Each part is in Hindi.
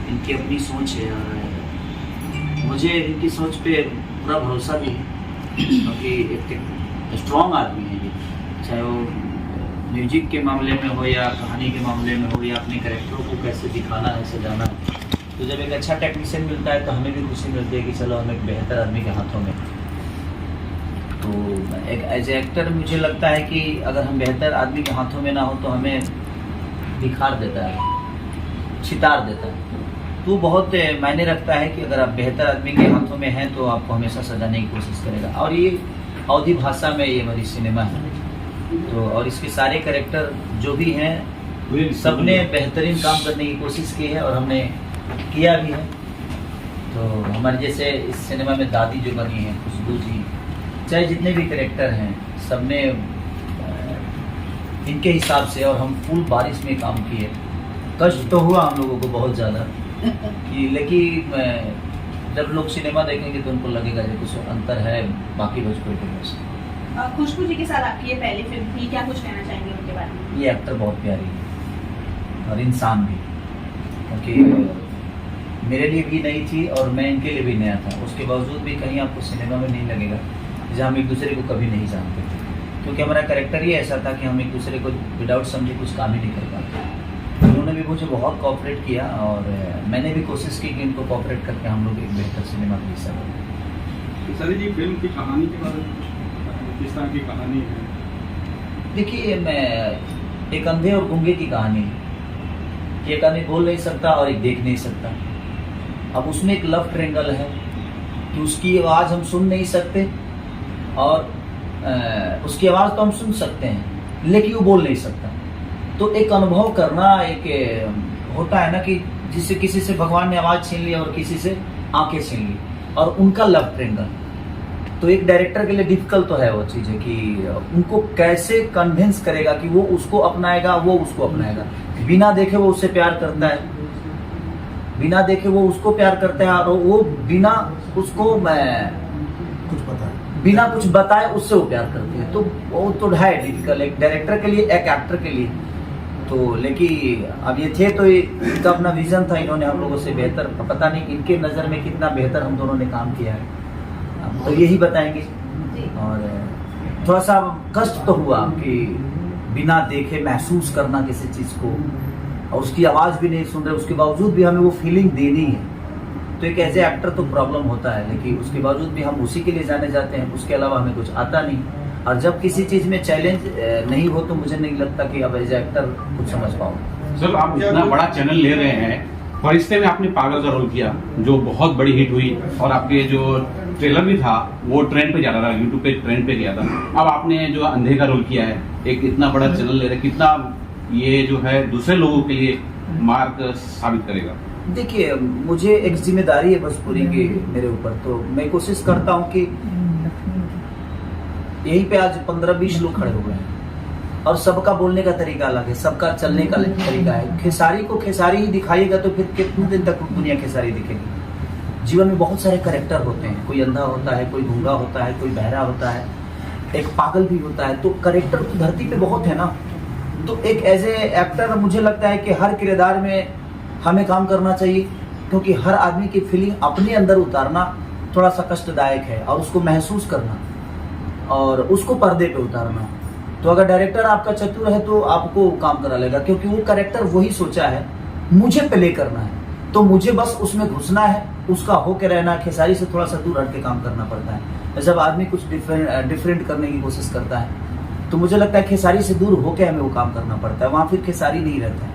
इनकी अपनी सोच है और मुझे इनकी सोच पे पूरा भरोसा भी है, क्योंकि एक स्ट्रॉन्ग आदमी है ये, चाहे वो म्यूजिक के मामले में हो या कहानी के मामले में हो या अपने कैरेक्टरों को कैसे दिखाना है, सजाना है। तो जब एक अच्छा टेक्नीशियन मिलता है तो हमें भी खुशी मिलती है कि चलो हम एक बेहतर आदमी के हाथों में। तो एक एज ए एक्टर मुझे लगता है कि अगर हम बेहतर आदमी के हाथों में ना हो तो हमें दिखार देता है, छितार देता है। तो बहुत मायने रखता है कि अगर आप बेहतर आदमी के हाथों में हैं तो आपको हमेशा सजाने की कोशिश करेगा। और ये अवधी भाषा में ये हमारी सिनेमा है, तो और इसके सारे कैरेक्टर जो भी हैं सबने बेहतरीन काम करने की कोशिश की है और हमने किया भी है। तो हमारे जैसे इस सिनेमा में दादी जो बनी है खुशबू जी, चाहे जितने भी कैरेक्टर हैं सबने इनके हिसाब से, और हम फुल बारिश में काम किए। कष्ट तो हुआ हम लोगों को बहुत ज़्यादा कि, लेकिन जब लोग सिनेमा देखेंगे तो उनको लगेगा कि कुछ अंतर है बाकी भोजपुरी फिल्मों से। खुशबू जी के साथ आपकी ये पहली फिल्म थी, क्या कुछ कहना चाहेंगे उनके बारे में? ये एक्टर बहुत प्यारी है और इंसान भी, क्योंकि मेरे लिए भी नई थी और मैं इनके लिए भी नया था। उसके बावजूद भी कहीं आपको सिनेमा में नहीं लगेगा जहाँ हम एक दूसरे को कभी नहीं जानते थे, क्योंकि हमारा कैरेक्टर ही ऐसा था कि हम एक दूसरे को विदाउट समझे कुछ काम ही नहीं कर पाते। उन्होंने भी मुझे बहुत कोऑपरेट किया और मैंने भी कोशिश की कि इनको कोऑपरेट करके हम लोग एक बेहतर सिनेमा का हिस्सा बने। सर जी, फिल्म की कहानी के बारे में किस तरह की कहानी है? देखिए, मैं एक अंधे और गूंगे की कहानी है कि एक आदमी बोल नहीं सकता और एक देख नहीं सकता। अब उसमें एक लव ट्रायंगल है कि उसकी आवाज़ हम सुन नहीं सकते और उसकी आवाज़ तो हम सुन सकते हैं लेकिन वो बोल नहीं सकता। तो एक अनुभव करना एक होता है ना कि जिससे किसी से भगवान ने आवाज़ छीन ली और किसी से आंखें छीन ली, और उनका लव ट्रायंगल। तो एक डायरेक्टर के लिए डिफिकल्ट तो है वो चीज़ है कि उनको कैसे कन्विंस करेगा कि वो उसको अपनाएगा, वो उसको अपनाएगा। बिना देखे वो उससे प्यार करता है, बिना देखे वो उसको प्यार करता है, और वो बिना उसको बिना कुछ बताए उससे वो प्यार करते हैं। तो वो तो है डिफिकल्ट एक डायरेक्टर के लिए, एक एक्टर के लिए। तो लेकिन अब ये थे तो इनका अपना विजन था, इन्होंने हम लोगों से बेहतर, पता नहीं इनके नज़र में कितना बेहतर हम दोनों ने काम किया है, तो यही बताएंगे। और थोड़ा सा कष्ट तो हुआ कि बिना देखे महसूस करना किसी चीज़ को, और उसकी आवाज़ भी नहीं सुन रहे, उसके बावजूद भी हमें वो फीलिंग देनी है। तो एक ऐसे एक्टर तो प्रॉब्लम होता है, लेकिन उसके बावजूद भी हम उसी के लिए जाने जाते हैं, उसके अलावा हमें कुछ आता नहीं। और जब किसी चीज़ में चैलेंज नहीं हो तो मुझे नहीं लगता कि अब एज ए एक्टर कुछ समझ पाऊँ। सर, आप इतना बड़ा चैनल ले रहे हैं, फरिश्ते में आपने पागल का रोल किया जो बहुत बड़ी हिट हुई, और आपके जो ट्रेलर भी था वो ट्रेंड पे जा रहा था, यूट्यूब पे ट्रेंड पे गया था। अब आपने जो अंधे का रोल किया है, एक इतना बड़ा चैनल ले रहे हैं, कितना ये जो है दूसरे लोगों के लिए मार्ग साबित करेगा? देखिए, मुझे एक जिम्मेदारी है भोजपुरी की मेरे ऊपर, तो मैं कोशिश करता हूँ कि यहीं पे आज 15-20 लोग खड़े हुए हैं और सबका बोलने का तरीका अलग है, सबका चलने का तरीका है। खेसारी को खेसारी ही दिखाइएगा तो फिर कितने दिन तक दुनिया खेसारी दिखेगी? जीवन में बहुत सारे कैरेक्टर होते हैं, कोई अंधा होता है, कोई गूंगा होता है, कोई बहरा होता है, एक पागल भी होता है। तो कैरेक्टर तो धरती पे बहुत है ना। तो एक एज ए एक्टर मुझे लगता है कि हर किरदार में हमें काम करना चाहिए, क्योंकि हर आदमी की फीलिंग अपने अंदर उतारना थोड़ा सा कष्टदायक है, और उसको महसूस करना और उसको पर्दे पे उतारना। तो अगर डायरेक्टर आपका चतुर है तो आपको काम करा लेगा, क्योंकि वो कैरेक्टर वही सोचा है मुझे प्ले करना है, तो मुझे बस उसमें घुसना है, उसका होके रहना। खेसारी से थोड़ा सा दूर हट के काम करना पड़ता है। जब आदमी कुछ डिफरेंट करने की कोशिश करता है तो मुझे लगता है खेसारी से दूर होके हमें वो काम करना पड़ता है, वहाँ फिर खेसारी नहीं रहता है।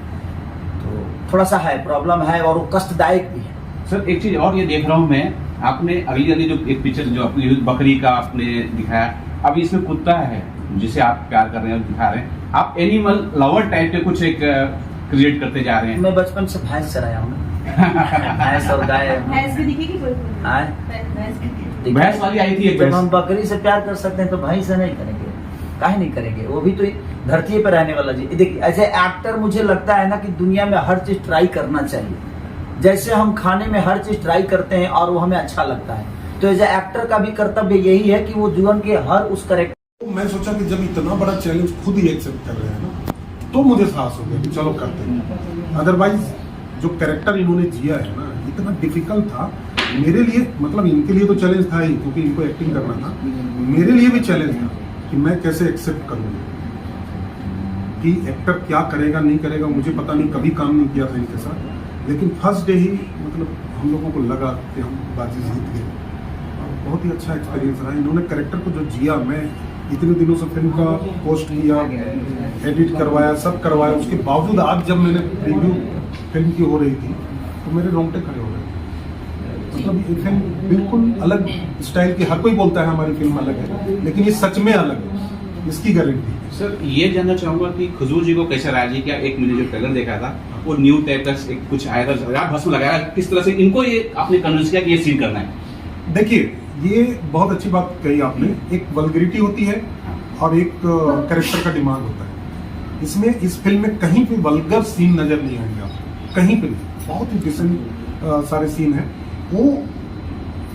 तो थोड़ा सा है, प्रॉब्लम है, और वो कष्टदायक भी है। सर, एक चीज और ये देख रहा हूँ मैं, आपने अगली जो एक पिक्चर जो अपनी बकरी का आपने दिखाया, अभी इसमें कुत्ता है जिसे आप प्यार कर रहे हैं और दिखा रहे हैं। आप एनिमल लवर टाइप के कुछ एक क्रिएट करते जा रहे हैं। मैं बचपन से भैंस चराया हूँ भैंस और गाय। भैंस भी दिखेगी कोई? भैंस वाली आई थी एक जब हम बकरी से प्यार कर सकते हैं तो भैंस से नहीं करेंगे? काहे नहीं करेंगे? वो भी तो धरती पर रहने वाला जी। देखिए, एज ए एक्टर मुझे लगता है ना कि दुनिया में हर चीज ट्राई करना चाहिए। जैसे हम खाने में हर चीज ट्राई करते हैं और वो हमें अच्छा लगता है, तो एज ए एक्टर का भी कर्तव्य यही है कि वो जीवन के हर उस कैरेक्टर। मैं सोचा कि जब इतना बड़ा चैलेंज खुद ही एक्सेप्ट कर रहे हैं ना, तो मुझे साहस हो गया कि चलो करते हैं। अदरवाइज जो कैरेक्टर इन्होंने जिया है ना, इतना डिफिकल्ट था मेरे लिए, मतलब इनके लिए तो चैलेंज था ही क्योंकि इनको एक्टिंग करना था, मेरे लिए भी चैलेंज था कि मैं कैसे एक्सेप्ट करूँ कि एक्टर क्या करेगा नहीं करेगा, मुझे पता नहीं, कभी काम नहीं किया था इनके साथ, लेकिन फर्स्ट डे ही मतलब हम लोगों को लगा कि हम बाजी जीत गए और बहुत ही अच्छा एक्सपीरियंस रहा। इन्होंने कैरेक्टर को जो जिया, मैं इतने दिनों से फिल्म का पोस्ट किया, एडिट करवाया, सब करवाया, उसके बावजूद आज जब मैंने प्रीव्यू फिल्म की हो रही थी तो मेरे रोंगटे खड़े हो गए। मतलब ये फिल्म बिल्कुल अलग स्टाइल की, हर कोई बोलता है हमारी फिल्म अलग है, लेकिन ये सच में अलग है, इसकी गारंटी। सर ये जानना चाहूंगा कि खुजूर जी को कैसे राजी किया? एक मैंने जो ट्रेलर देखा था वो न्यू टाइप का एक कुछ आया था, भस्म लगाया, किस तरह से इनको ये आपने कन्विंस किया कि ये सीन करना है? देखिए, ये बहुत अच्छी बात कही आपने, एक वल्गरिटी होती है और एक कैरेक्टर का डिमांड होता है। इसमें इस फिल्म में कहीं पे वल्गर सीन नजर नहीं आएंगे आपको, कहीं पे नहीं, बहुत ही डिसेंट सारे सीन हैं। वो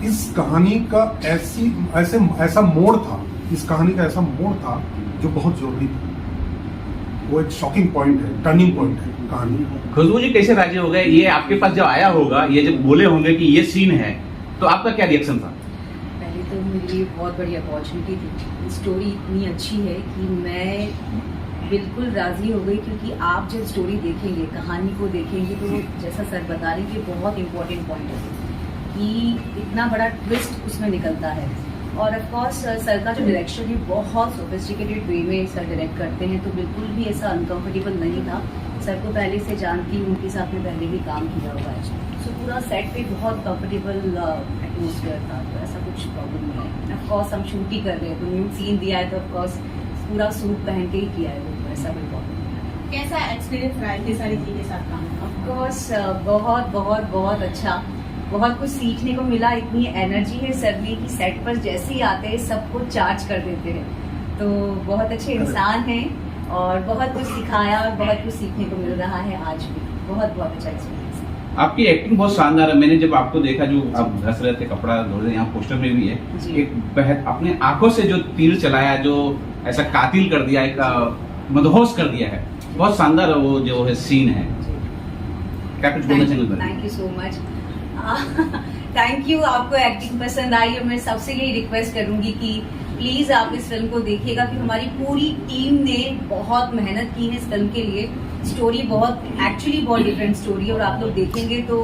इस कहानी का ऐसा मोड़ था, इस कहानी का ऐसा मोड़ था जो बहुत जरूरी था। वो एक शॉकिंग पॉइंट है, टर्निंग पॉइंट है कहानी। खुशबू जी कैसे राजी हो गए? ये आपके पास जब आया होगा, ये जब बोले होंगे कि ये सीन है, तो आपका क्या रिएक्शन था? पहले तो मेरे लिए बहुत बड़ी अपॉर्चुनिटी थी। स्टोरी इतनी अच्छी है कि मैं बिल्कुल राजी हो गई, क्योंकि आप जब स्टोरी देखेंगे, कहानी को देखेंगे, तो जैसा सर बता रहे हैं कि बहुत इंपॉर्टेंट पॉइंट है कि इतना बड़ा ट्विस्ट उसमें निकलता है। और ऑफ कोर्स सर का जो डायरेक्शन है बहुत सोफिस्टिकेटेड वे में सर डायरेक्ट करते हैं, तो बिल्कुल भी ऐसा अनकंफर्टेबल नहीं था। सर को पहले से जानती हूँ, उनके साथ में पहले भी काम किया हुआ है, सो पूरा सेट पे बहुत कंफर्टेबल एटमोसफियर था, तो ऐसा कुछ प्रॉब्लम नहीं है। ऑफ कोर्स हम शूट ही कर रहे हैं, तो न्यू सीन दिया है तो ऑफ कोर्स पूरा सूट पहन के ही किया है, तो ऐसा कोई प्रॉब्लम नहीं है। कैसा एक्सपीरियंस रहा है सारी चीज़ के साथ काम? ऑफ कोर्स बहुत बहुत बहुत अच्छा, बहुत कुछ सीखने को मिला। इतनी एनर्जी है सर में कि सेट पर जैसे ही आते हैं सबको चार्ज कर देते हैं, तो बहुत अच्छे इंसान हैं और बहुत कुछ सिखाया और बहुत कुछ सीखने को मिल रहा है आज भी। बहुत बहुत अच्छा एक्सपीरियंस है। आपकी एक्टिंग बहुत शानदार है। मैंने जब आपको देखा, जो आप घस रहे थे, कपड़ा धो रहे, यहाँ पोस्टर में भी है, एक अपने आंखों से जो तीर चलाया, जो ऐसा कातिल कर दिया, एक मदहोश कर दिया है, बहुत शानदार वो जो है सीन है। क्या कुछ बोलना चाहिए? Thank you so much. Thank you, आपको एक्टिंग पसंद आई और मैं सबसे यही रिक्वेस्ट करूंगी कि प्लीज आप इस फिल्म को देखिएगा, कि हमारी पूरी टीम ने बहुत मेहनत की है इस फिल्म के लिए। स्टोरी बहुत डिफरेंट स्टोरी है और आप लोग देखेंगे तो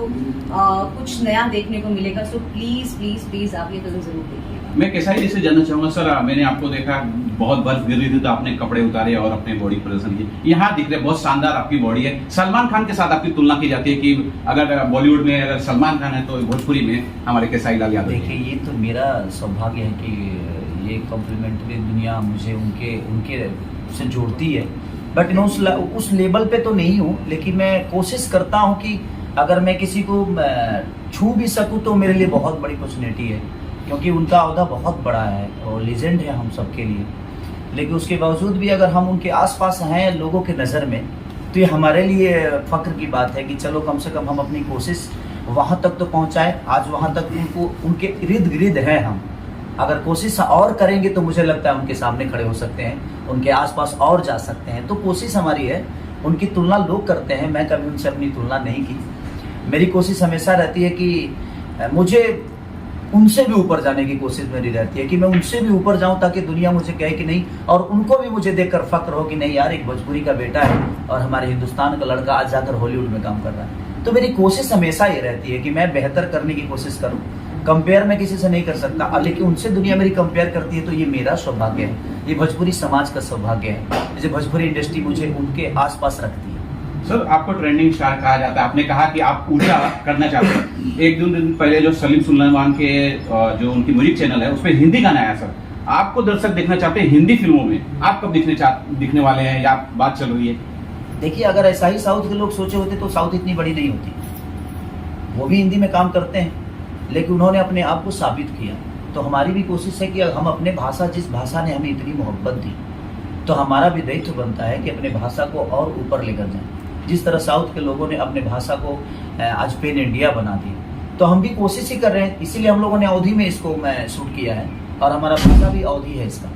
कुछ नया देखने को मिलेगा। सो प्लीज प्लीज प्लीज आप ये फिल्म जरूर देखिएगा। मैं केसारी जी से जानना चाहूंगा, सर मैंने आपको देखा, बहुत बर्फ गिर रही थी तो आपने कपड़े उतारे और अपने बॉडी प्रदर्शन किए। यहाँ दिख रहे बहुत शानदार आपकी बॉडी है। सलमान खान के साथ आपकी तुलना की जाती है कि अगर बॉलीवुड में अगर सलमान खान है तो भोजपुरी में हमारे केसारी लाल यादव। देखिए, ये तो मेरा सौभाग्य है कि ये कॉम्प्लीमेंट्री दुनिया मुझे उनके से जोड़ती है, बट मैं उस लेवल पे तो नहीं हूँ, लेकिन मैं कोशिश करता हूँ कि अगर मैं किसी को छू भी सकूँ तो मेरे लिए बहुत बड़ी अपॉर्चुनिटी है, क्योंकि उनका अहदा बहुत बड़ा है और लीजेंड है हम सबके लिए। लेकिन उसके बावजूद भी अगर हम उनके आसपास हैं लोगों के नज़र में, तो ये हमारे लिए फ़ख्र की बात है कि चलो कम से कम हम अपनी कोशिश वहाँ तक तो पहुँचाएं। आज वहाँ तक उनके इर्द गिर्द हैं हम, अगर कोशिश और करेंगे तो मुझे लगता है उनके सामने खड़े हो सकते हैं, उनके आसपास और जा सकते हैं। तो कोशिश हमारी है। उनकी तुलना लोग करते हैं, मैं कभी उनसे अपनी तुलना नहीं की। मेरी कोशिश हमेशा रहती है कि मुझे उनसे भी ऊपर जाने की कोशिश मेरी रहती है, कि मैं उनसे भी ऊपर जाऊं, ताकि दुनिया मुझे कहे कि नहीं, और उनको भी मुझे देखकर फक्र हो कि नहीं यार, एक भोजपुरी का बेटा है और हमारे हिंदुस्तान का लड़का आज जाकर हॉलीवुड में काम कर रहा है। तो मेरी कोशिश हमेशा ये रहती है कि मैं बेहतर करने की कोशिश करूँ। कंपेयर मैं किसी से नहीं कर सकता, लेकिन उनसे दुनिया मेरी कंपेयर करती है तो ये मेरा सौभाग्य है, ये भोजपुरी समाज का सौभाग्य है, जैसे भोजपुरी इंडस्ट्री मुझे उनके आसपास रखती है। सर आपको ट्रेंडिंग स्टार कहा जाता है, आपने कहा कि आप उल्टा करना चाहते हैं। एक दो दिन पहले जो सलीम सुलेमान के जो उनकी म्यूजिक चैनल है, उसमें हिंदी गाना आया। सर आपको दर्शक देखना चाहते हैं हिंदी फिल्मों में, आप कब दिखने वाले हैं या बात चल रही है? देखिए, अगर ऐसा ही साउथ के लोग सोचे होते तो साउथ इतनी बड़ी नहीं होती। वो भी हिंदी में काम करते हैं, लेकिन उन्होंने अपने आप को साबित किया। तो हमारी भी कोशिश है कि हम अपने भाषा, जिस भाषा ने हमें इतनी मोहब्बत दी, तो हमारा भी दायित्व बनता है कि अपने भाषा को और ऊपर लेकर जाएं। जिस तरह साउथ के लोगों ने अपने भाषा को आज पेन इंडिया बना दी, तो हम भी कोशिश ही कर रहे हैं। इसीलिए हम लोगों ने अवधी में इसको शूट किया है, और हमारा भाषा भी अवधी है इसका,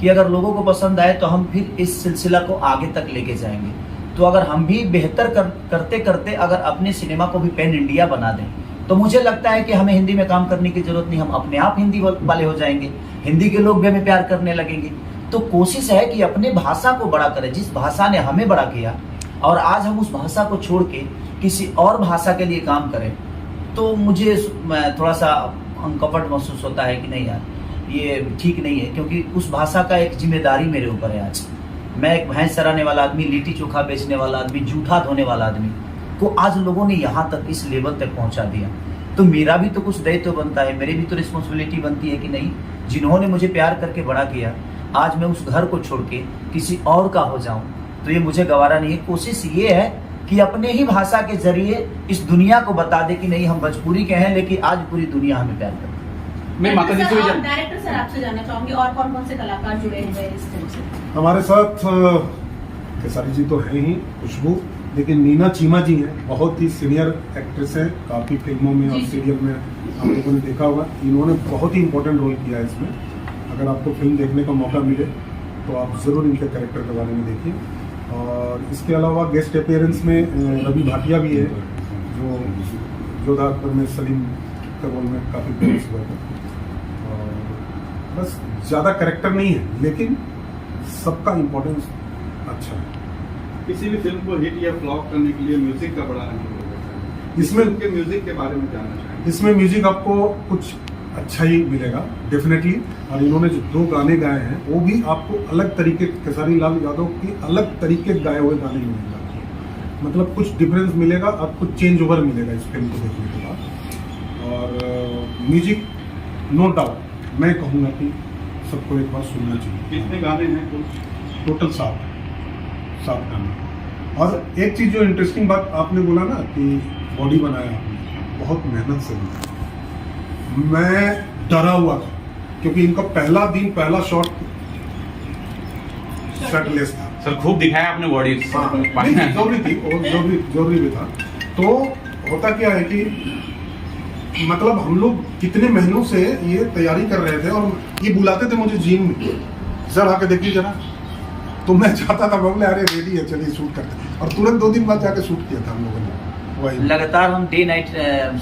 कि अगर लोगों को पसंद आए तो हम फिर इस सिलसिला को आगे तक लेके जाएंगे। तो अगर हम भी बेहतर करते करते अगर अपने सिनेमा को भी पैन इंडिया बना दें, तो मुझे लगता है कि हमें हिंदी में काम करने की जरूरत नहीं, हम अपने आप हिंदी वाले हो जाएंगे, हिंदी के लोग भी हमें प्यार करने लगेंगे। तो कोशिश है कि अपने भाषा को बड़ा करें, जिस भाषा ने हमें बड़ा किया, और आज हम उस भाषा को छोड़ के किसी और भाषा के लिए काम करें, तो मुझे थोड़ा सा अनकंफर्ट महसूस होता है कि नहीं यार, ये ठीक नहीं है, क्योंकि उस भाषा का एक जिम्मेदारी मेरे ऊपर है। आज मैं एक भैंस चराने वाला आदमी, लिट्टी चोखा बेचने वाला आदमी, जूठा धोने वाला आदमी को आज लोगों ने यहाँ तक, इस लेवल तक पहुँचा दिया, तो मेरा भी तो कुछ दायित्व बनता है, मेरी भी तो रिस्पॉन्सिबिलिटी बनती है कि नहीं। जिन्होंने मुझे प्यार करके बड़ा किया, आज मैं उस घर को छोड़ के किसी और का हो जाऊं, तो ये मुझे गवारा नहीं है। कोशिश ये है कि अपने ही भाषा के जरिए इस दुनिया को बता दे कि नहीं, हम भोजपुरी के हैं, लेकिन आज पूरी दुनिया हमें प्यार करती है। मैं माता जी से भी डायरेक्टर सर आपसे जानना चाहूंगी, और कौन कौन से कलाकार जुड़े हुए हैं इस फिल्म से? हमारे साथ खेसारी जी तो हैं ही, खुशबू, लेकिन नीना चीमा जी हैं, बहुत ही सीनियर एक्ट्रेस हैं, काफ़ी फिल्मों में और सीरियल में आप लोगों ने देखा होगा। इन्होंने बहुत ही इंपॉर्टेंट रोल किया है इसमें। अगर आपको फिल्म देखने का मौका मिले तो आप ज़रूर इनके कैरेक्टर के बारे में देखिए। और इसके अलावा गेस्ट अपीयरेंस में रवि भाटिया भी है, जो जोधा अकबर में सलीम के रोल में काफ़ी फेमस हुआ था। और बस ज़्यादा कैरेक्टर नहीं है, लेकिन सबका इम्पोर्टेंस अच्छा है। किसी भी फिल्म को हिट या फ्लॉप करने के लिए म्यूजिक का बड़ा अहम रोल होता है। इसमें उनके म्यूजिक के बारे में जानना चाहेंगे। इसमें म्यूजिक आपको कुछ अच्छा ही मिलेगा डेफिनेटली, और इन्होंने जो 2 गाने गाए हैं वो भी आपको अलग तरीके, खेसारी लाल यादव की अलग तरीके गाए हुए गाने मिलेंगे आपको, मतलब कुछ डिफरेंस मिलेगा, आपको चेंज ओवर मिलेगा इस फिल्म को देखने के बाद। और म्यूजिक नो डाउट मैं कहूँगा कि सबको एक बार सुनना चाहिए। कितने गाने हैं कुछ? टोटल 7 गाने। और एक चीज़ जो इंटरेस्टिंग बात आपने बोला ना कि बॉडी बनाया आपने, बहुत मेहनत से बनाया। मैं डरा हुआ था क्योंकि इनका पहला दिन, पहला शॉट शर्टलेस था। सर खूब दिखाया आपने बॉडी। जरूरी थी, जरूरी भी था। तो होता क्या है कि मतलब हम लोग कितने महीनों से ये तैयारी कर रहे थे, और ये बुलाते थे मुझे जिम में, सर आके देखिए जरा, तो मैं चाहता था, बोले अरे रेडी है चलिए शूट करते हैं, और तुरंत 2 दिन बाद जाके शूट किया था हम लोगों ने। वही लगातार हम डे नाइट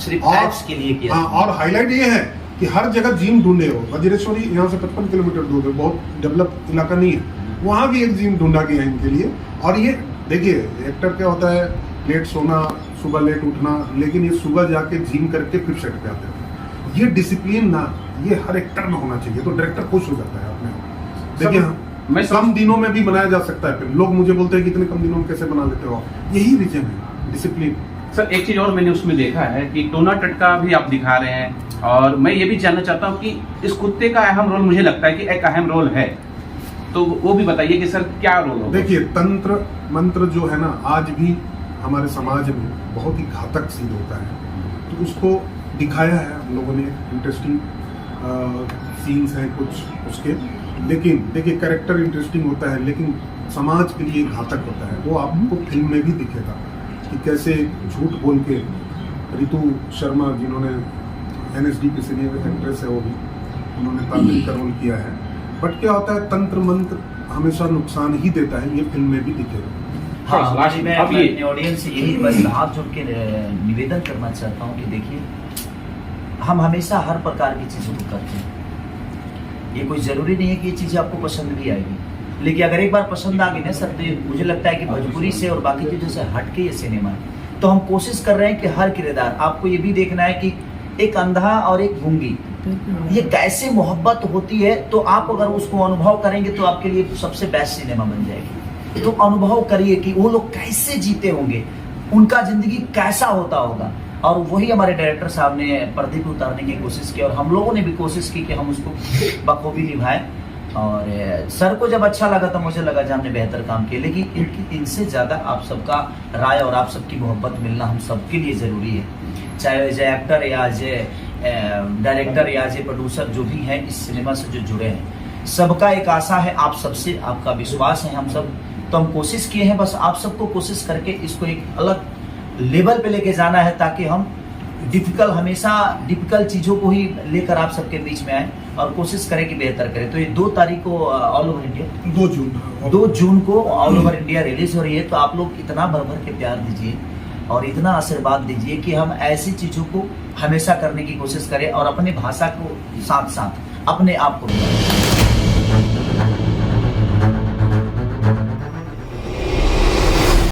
सिर्फ एड्स के लिए किया। हाँ, और हाईलाइट ये है कि हर जगह जिम ढूंढे हो। वज्रेश्वरी यहाँ से 55 किलोमीटर दूर है, बहुत डेवलप इलाका नहीं है, वहाँ भी एक जिम ढूंढा गया है इनके लिए। और ये देखिए एक्टर क्या होता है, लेट सोना, सुबह लेट उठना, लेकिन ये सुबह जाके जिम करके फिर सेट पे आते हैं। ये डिसिप्लिन ना, ये हर एक्टर में होना चाहिए, तो डायरेक्टर खुश हो जाता है अपने। देखिए मैं कम दिनों में भी बनाया जा सकता है फिल्म। लोग मुझे बोलते हैं कि इतने कम दिनों में कैसे बना लेते हो, यही रीजन है, डिसिप्लिन। सर एक चीज और मैंने उसमें देखा है कि टोना टटका भी आप दिखा रहे हैं, और मैं ये भी जानना चाहता हूँ कि इस कुत्ते का अहम रोल, मुझे लगता है कि एक अहम रोल है, तो वो भी बताइए कि सर क्या रोल होगा? देखिए तंत्र मंत्र जो है ना, आज भी हमारे समाज में बहुत ही घातक सिद्ध होता है, तो उसको दिखाया है हम लोगों ने। इंटरेस्टिंग सीन्स हैं कुछ उसके, लेकिन देखिए कैरेक्टर इंटरेस्टिंग होता है, लेकिन समाज के लिए घातक होता है। वो आपको फिल्म में भी दिखेगा कि कैसे झूठ बोल के रितु शर्मा, जिन्होंने NSD की सीनियर एक्ट्रेस है, वो भी उन्होंने तांत्रिक का रोल किया है। बट क्या होता है, तंत्र मंत्र हमेशा नुकसान ही देता है, ये फिल्म में भी दिखेगा। हाँ, मैं अपने ऑडियंस से यही बस हाथ जोड़ के निवेदन करना चाहता हूँ कि देखिए, हम हमेशा हर प्रकार की चीज़ों को करते हैं। ये कोई ज़रूरी नहीं है कि ये चीज़ें आपको पसंद भी आएगी, लेकिन अगर एक बार पसंद आ गई ना सर, तो मुझे लगता है कि भोजपुरी से और बाकी चीज़ों से हट के ये सिनेमा है। तो हम कोशिश कर रहे हैं कि हर किरदार, आपको ये भी देखना है कि एक अंधा और एक गूंगी, ये कैसे मोहब्बत होती है, तो आप अगर उसको अनुभव करेंगे तो आपके लिए सबसे बेस्ट सिनेमा बन जाएगी। तो अनुभव करिए कि वो लोग कैसे जीते होंगे, उनका जिंदगी कैसा होता होगा, और वही हमारे डायरेक्टर साहब ने पर्दे पे उतारने की कोशिश की, और हम लोगों ने भी कोशिश की कि हम उसको बखूबी निभाएं। और सर को जब अच्छा लगा तो मुझे लगा कि हमने बेहतर काम किया, लेकिन इनसे ज़्यादा आप सबका राय और आप सबकी मोहब्बत मिलना हम सबके लिए ज़रूरी है। चाहे एज एक्टर या एज डायरेक्टर या एज प्रोड्यूसर जो भी हैं इस सिनेमा से जो जुड़े हैं, सबका एक आशा है आप सबसे, आपका विश्वास है हम सब, तो हम कोशिश किए हैं बस आप सबको कोशिश करके इसको एक अलग लेवल पे लेके जाना है, ताकि हम हमेशा डिफिकल्ट चीज़ों को ही लेकर आप सबके बीच में आए। और कोशिश करें कि बेहतर करें। तो ये 2 तारीख को ऑल ओवर इंडिया 2 जून 2 जून को ऑल ओवर इंडिया रिलीज हो रही है। तो आप लोग इतना भर भर के प्यार दीजिए और इतना आशीर्वाद दीजिए कि हम ऐसी चीज़ों को हमेशा करने की कोशिश करें और अपने भाषा को साथ साथ अपने आप को भी